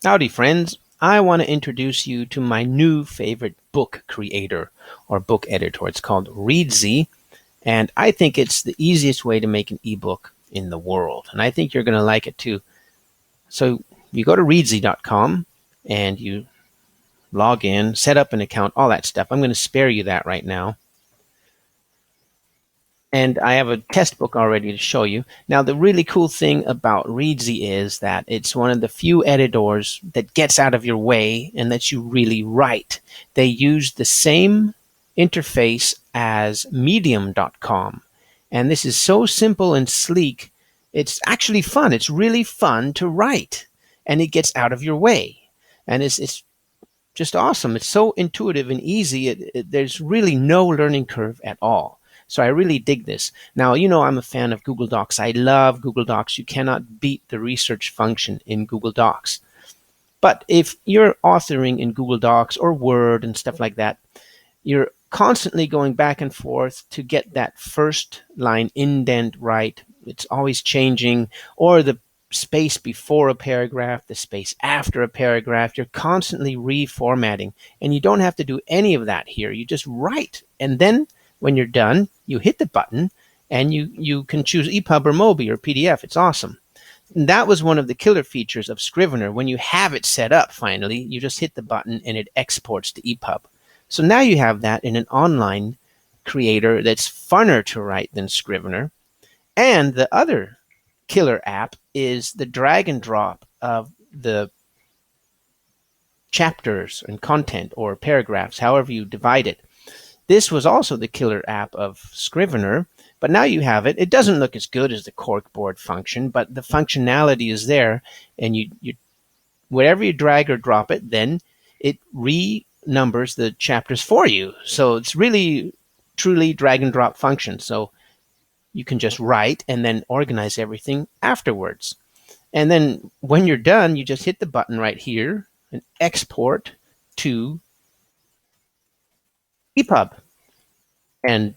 Howdy, friends. I want to introduce you to my new favorite book creator or book editor. It's called Reedsy, and I think it's the easiest way to make an ebook in the world. And I think you're going to like it too. So you go to reedsy.com and you log in, set up an account, all that stuff. I'm going to spare you that right now. And I have a test book already to show you. Now, the really cool thing about Reedsy is that it's one of the few editors that gets out of your way and lets you really write. They use the same interface as medium.com. And this is so simple and sleek. It's actually fun. It's really fun to write. And it gets out of your way. And it's just awesome. It's so intuitive and easy. There's really no learning curve at all. So I really dig this. Now, you know I'm a fan of Google Docs. I love Google Docs. You cannot beat the research function in Google Docs. But if you're authoring in Google Docs or Word and stuff like that, you're constantly going back and forth to get that first line indent right. It's always changing, or the space before a paragraph, the space after a paragraph. You're constantly reformatting, and you don't have to do any of that here. You just write, and then when you're done, you hit the button, and you can choose EPUB or MOBI or PDF. It's awesome. And that was one of the killer features of Scrivener. When you have it set up, finally, you just hit the button and it exports to EPUB. So now you have that in an online creator that's funner to write than Scrivener. And the other killer app is the drag and drop of the chapters and content or paragraphs, however you divide it. This was also the killer app of Scrivener, but now you have it. It doesn't look as good as the corkboard function, but the functionality is there, and you wherever you drag or drop it, then it renumbers the chapters for you. So it's really truly drag and drop function. So you can just write and then organize everything afterwards. And then when you're done, you just hit the button right here and export to EPUB. And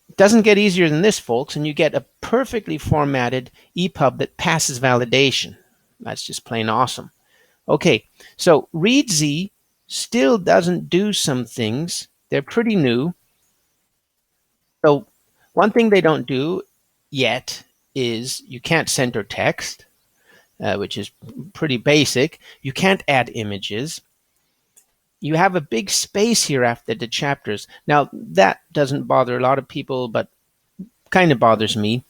it doesn't get easier than this, folks, and you get a perfectly formatted EPUB that passes validation. That's just plain awesome. Okay, so Reedsy still doesn't do some things. They're pretty new. So one thing they don't do yet is you can't center text, which is pretty basic. You can't add images. You have a big space here after the chapters. Now, that doesn't bother a lot of people, but kind of bothers me.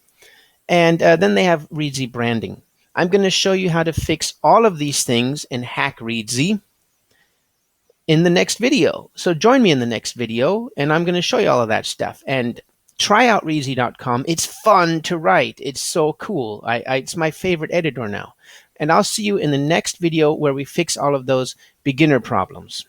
And then they have Reedsy branding. I'm going to show you how to fix all of these things and hack Reedsy in the next video. So join me in the next video, and I'm going to show you all of that stuff. And try out Reedsy.com. It's fun to write. It's so cool. It's my favorite editor now. And I'll see you in the next video where we fix all of those beginner problems.